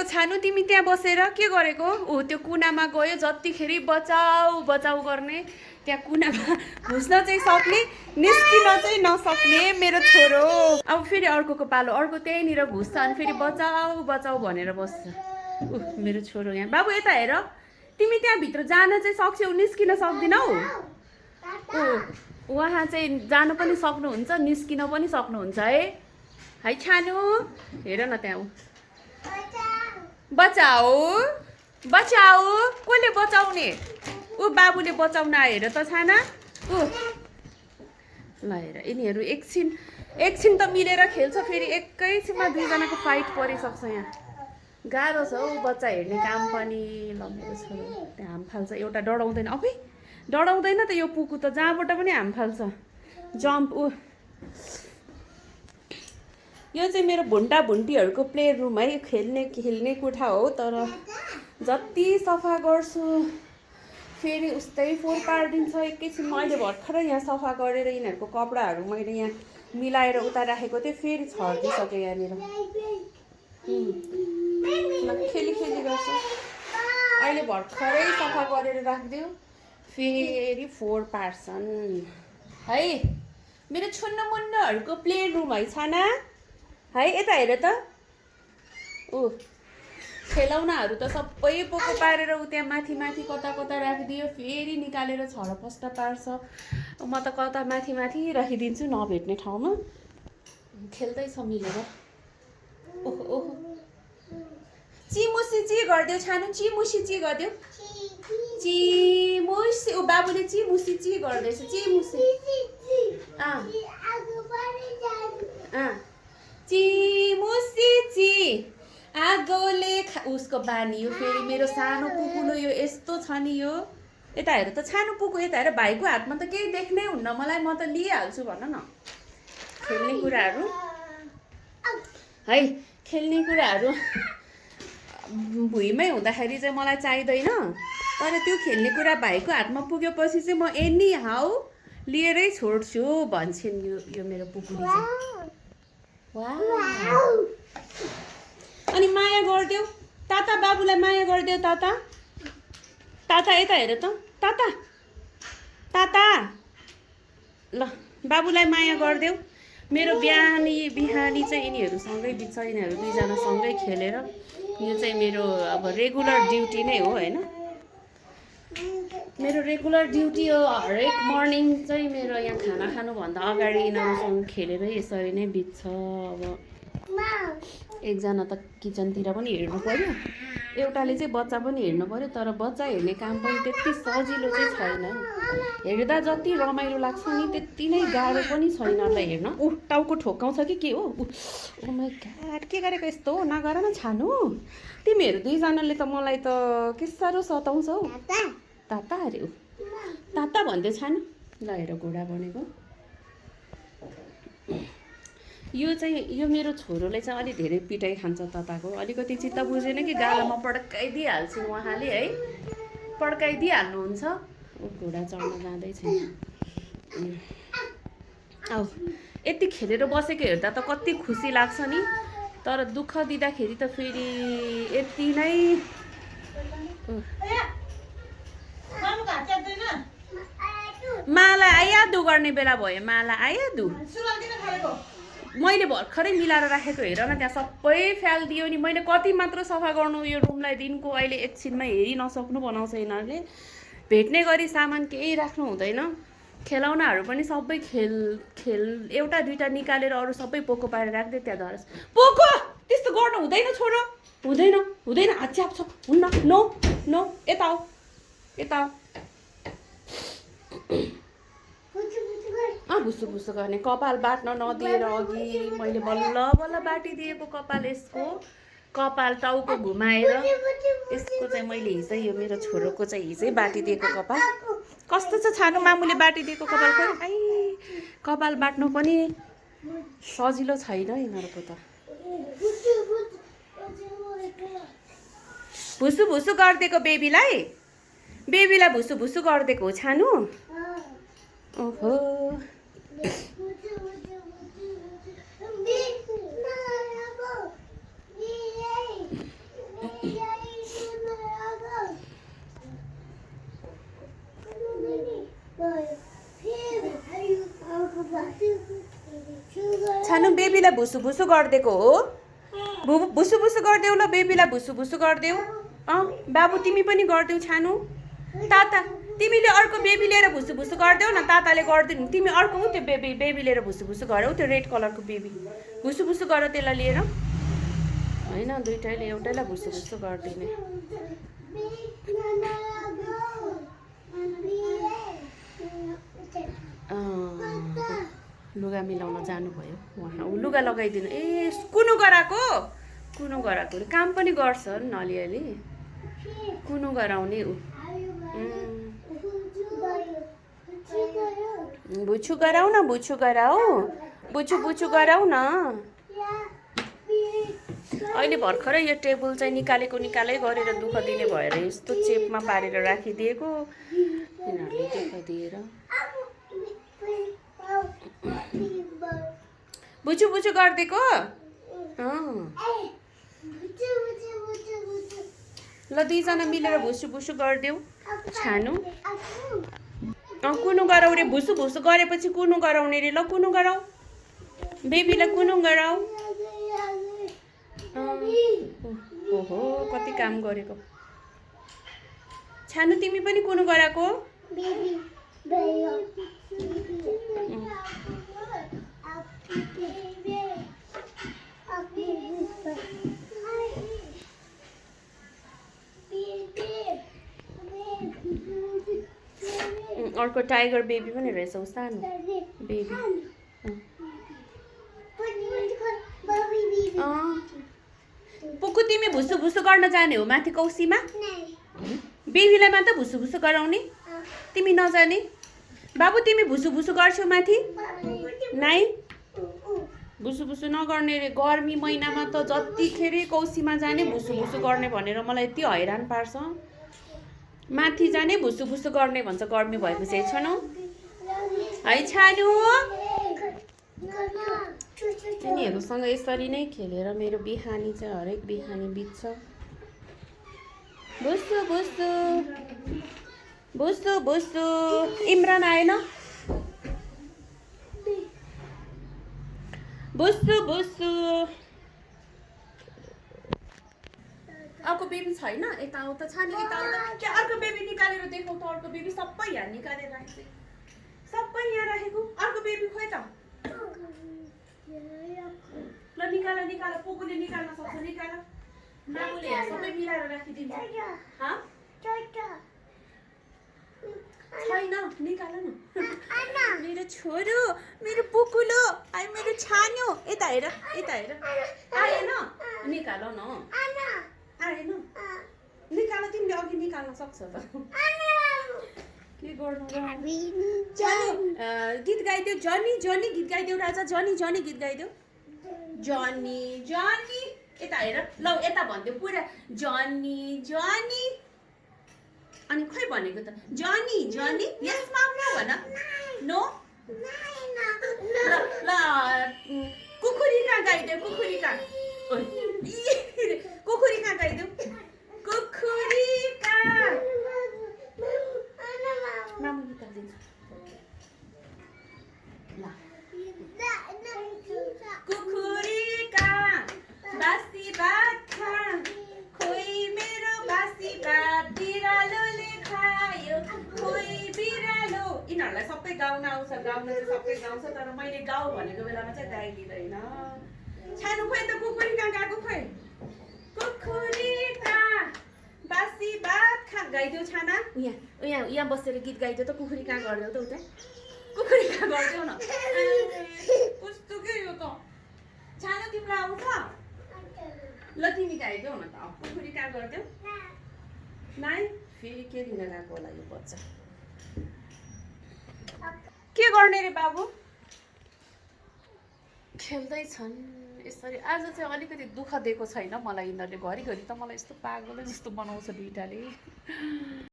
गरेको छानु तिमी त्यहाँ बसेर के गरेको त्यो कुनामा गयो जतिखेर बचाऊ बचाऊ गर्ने त्यहाँ कुनामा घुस्न चाहिँ सक्ने निस्किन चाहिँ नसक्ने मेरो छोरो अब फेरि अर्कोको पालो अर्को त्यहीँनिर घुस्छ अनि फेरि बचाऊ बचाऊ भनेर बस्छ मेरो छोरो यहाँ बाबु यता हेर तिमी त्यहाँभित्र जान चाहिँ सक्छौ निस्किन सक्दिनौ उहाँ चाहिँ जान पनि सक्नुहुन्छ निस्किन पनि सक्नुहुन्छ है छानु हेर न त्यहाँ बचाऊ बचाऊ कसले बचाउने बाबुले बचाउन हेर त छाना ल हेर यिनीहरू एकछिन त मिलेर खेल्छ फेरि एकैछिनमा दुईजनाको फाइट परिसक्छ यहाँ गाह्रो छ हौ बच्चा हेर्ने काम पनि ल मेरो छोरो त्यहाँ हाम फाल्छ एउटा डराउँदैन अफै डराउँदैन त यो पुकु त जहाँबाट पनि हाम फाल्छ जम्प यो चाहिँ मेरो भुन्टा भुन्टीहरूको प्ले रुम है खेल्ने कोठा हो तर जति सफा गर्छु फेरि उस्तै फोहोर पारिदिन्छ एकैछिनमा अहिले भर्खरै यहाँ सफा गरेर यिनीहरूको कपडाहरू मैले यहाँ मिलाएर उता राखेको थिएँ फेरि छरिदिइसक्यो यहाँनिर खेली गर्छु अहिले भर्खरै सफा गरेर राखिदियो फेरि फोहोर पार्छन् है मेरो छुन्न मुन्नहरूको प्ले रुम है छाना है यता हेर त खेलौनाहरू त सबै पोको पारेर उ त्यहाँ माथि कता राखिदियो फेरि निकालेर छरपस्ट पार्छ म त कता माथि राखिदिन्छु नभेट्ने ठाउँमा खेल्दैछ मिलेर ओहो चिमुसी ची गरिदेऊ छानु चिमुसी ची गरिदेऊ चिमुसी बाबुले चिमुसी ची गर्दैछ चिमुसी चिमुसी ची आगोले उसको बानी हो फेरि मेरो सानो पुकुलो यो यस्तो छ नि यो यता हेर त सानो पुकु यता हेर भाइको हातमा त केही देख्नै हुन्न मलाई म त लिइहाल्छु भन न खेल्ने कुराहरू है खेल्ने कुराहरू भुइँमै हुँदाखेरि चाहिँ मलाई चाहिँदैन तर त्यो खेल्ने कुरा भाइको हातमा पुगेपछि चाहिँ म एनी हाउ लिएरै छोड्छु भन्छन् यो मेरो पुकुली चाहिँ वाउ अनि माया गरिदेऊ ताता बाबुलाई माया गरिदेऊ ताता यता हेर त ताता ल बाबुलाई माया गरिदेऊ मेरो बिहानी चाहिँ यिनीहरूसँगै बित्छ यिनीहरू दुईजना सँगै खेलेर यो चाहिँ मेरो अब रेगुलर ड्युटी नै हो होइन मेरो रेगुलर ड्युटी हो हरेक मर्निङ चाहिँ मेरो यहाँ खाना खानुभन्दा अगाडि यिनीहरूसँग खेलेर यसरी नै बित्छ अब एकजना त किचनतिर पनि हेर्नु पर्यो एउटाले चाहिँ बच्चा पनि हेर्नु पर्यो तर बच्चा हेर्ने काम पनि त्यति सजिलो चाहिँ छैन हेर्दा जति रमाइलो लाग्छ नि त्यति नै गाह्रो पनि छैन ल हेर्न टाउको ठोक्काउँछ कि के हो ओ माइ गॉड के गरेको यस्तो नगर न छानु तिमीहरू दुईजनाले त मलाई त के साह्रो सताउँछौ ताता अरे ताता भन्दै छानु ल हेर घोडा बनेको यो मेरो छोरोले चाहिँ अलि धेरै पिटाइ खान्छ ताताको अलिकति चित्त बुझेन कि गालामा पड्काइदिइहाल्छु उहाँले है पड्काइदिइहाल्नुहुन्छ घोडा चढ्न जाँदैछ औ यति खेलेर बसेको हेर्दा त कति खुसी लाग्छ नि तर दुःख दिँदाखेरि त फेरि यति नै माला आइयादु गर्ने बेला भयो माला आइयादु मैले भर्खरै मिलाएर राखेको हेर न त्यहाँ सबै फ्यालिदियो नि मैले कति मात्र सफा गर्नु यो रुमलाई दिनको अहिले एकछिनमा हेरि नसक्नु बनाउँछ यिनीहरूले भेट्ने गरी सामान केही राख्नु हुँदैन खेलौनाहरू पनि सबै खेल एउटा दुईटा निकालेर अरू सबै पोको पारेर राख्दै त्यहाँ धरस पोको त्यस्तो गर्नु हुँदैन छोरो हुँदैन हात च्याप्छ हुन्न नो यता भुसु गर्ने कपाल बाट्न नदिएर अघि मैले बल्ल बाटिदिएको कपाल यसको कपाल टाउको घुमाएर यसको चाहिँ मैले हिजै यो मेरो छोरोको चाहिँ हिजै बाटिदिएको कपाल कस्तो छ छानु मामुले बाटिदिएको कपाल पनि कपाल बाट्नु पनि सजिलो छैन यिनीहरूको त भुसु गरिदिएको बेबीलाई भुसु गरिदिएको हो छानु ओहो बेबीलाई भुसु भुसु गरिदिएको हो भुसु भुसु गरिदेऊ ल बेबीलाई भुसु भुसु गरिदेऊ बाबु तिमी पनि गरिदेऊ छानु ताता तिमीले अर्को बेबी लिएर भुसु भुसु गरिदेऊ न ताताले गरिदिनु तिमी अर्को उ त्यो बेबी लिएर भुसु भुसु गर त्यो रेड कलरको बेबी भुसु भुसु गर त्यसलाई लिएर होइन दुइटैले एउटैलाई भुसु भुसु गरिदिने लुगा मिलाउन जानुभयो उहाँ लुगा लगाइदिनु ए कुनु गराएको काम पनि गर्छ नि अलिअलि कुनु गराउने ऊ बुछु गराउ न बुछु गराउ न अहिले भर्खरै यो टेबल चाहिँ निकालै गरेर दुःख दिने भएर यस्तो चेपमा पारेर राखिदिएको यिनीहरूले देखाइदिएर बुछु गरिदिएको ल दुईजना मिलेर भुसु गरिदेऊ छानु कुनु गराउ रे भुसु गरेपछि कुनु गराउने रे ल कुनु गराउ बेबीलाई कुनु गराउ ओहो कति काम गरेको छानु तिमी पनि कुनु गराएको अर्को टाइगर बेबी पनि रहेछ उ सानो बेबी पुकु तिमी भुसु गर्न जाने हो माथि कौसीमा बेबीलाई मात्र भुसु गराउने तिमी नजाने बाबु तिमी भुसु गर्छौ माथि नाइ भुसु नगर्ने रे गर्मी महिनामा त जतिखेर कौसीमा जाने भुसु गर्ने भनेर मलाई यति हैरान पार्छ माथि जाने भुसु गर्ने भन्छ गर्मी भएपछि छैनौ है छानु यिनीहरूसँग यसरी नै खेलेर मेरो बिहानी चाहिँ हरेक बिहानी बित्छ भुसु इमरान आएन भुसु अर्को बेबी छैन यताउता छानी यताउता के अर्को बेबी निकालेर देखाउ त अर्को बेबी सबै यहाँ निकालेर राखेको सबै यहाँ राखेको अर्को बेबी खोइ त ल निकाल पुगुले निकाल्न सक्छ निकाल बाबुले यहाँ सबै मिलाएर राखिदिन्छ छैन निकाल न मेरो छोरो मेरो पुकुलो आई मेरो छान्यो यता हेर आएन निकाल न आएन निकाल तिमीले अघि निकाल्न सक्छ त के गर्नु र गीत गाइदेऊ जनी गीत गाइदेऊ राजा जनी गीत गाइदेऊ जनी यता हेर ल यता भनिदेऊ पुरा जनी अनि खै भनेको त जनी यसमा भन नो ल कुखुरी कहाँ गाइदेऊ कुखुरी कहाँ गाइदेऊ कुखुरी कहाँ मामु निकालिदिन्छ ल कुखुरी कहाँ बासी भात खा खोइ मेरो बासी भात बिरालोले खायो खोइ बिरालो यिनीहरूलाई सबै गाउन आउँछ गाउन चाहिँ सबै गाउँछ तर मैले गाउँ भनेको बेलामा चाहिँ गाइदिँदैन छानु खोइ त कुखुरी कहाँ गएको खोइ कुखुरी कहाँ बासी भात खा गाइदेऊ छाना यहाँ बसेर गीत गाइदेऊ त कुखुरी कहाँ गरिदेऊ त उता कुखुरी कहाँ गरिदेऊ न कस्तो के यो त छाना तिमीलाई आउँछ ल तिमी गाइदेऊ न त कुखुरी कहाँ गरिदेऊ नाइ फेरि के दिन गएको होला यो बच्चा के गर्ने रे बाबु खेल्दैछन् यसरी आज चाहिँ अलिकति दुःख दिएको छैन मलाई यिनीहरूले घरिघरि त मलाई यस्तो पागलै जस्तो बनाउँछ दुइटाले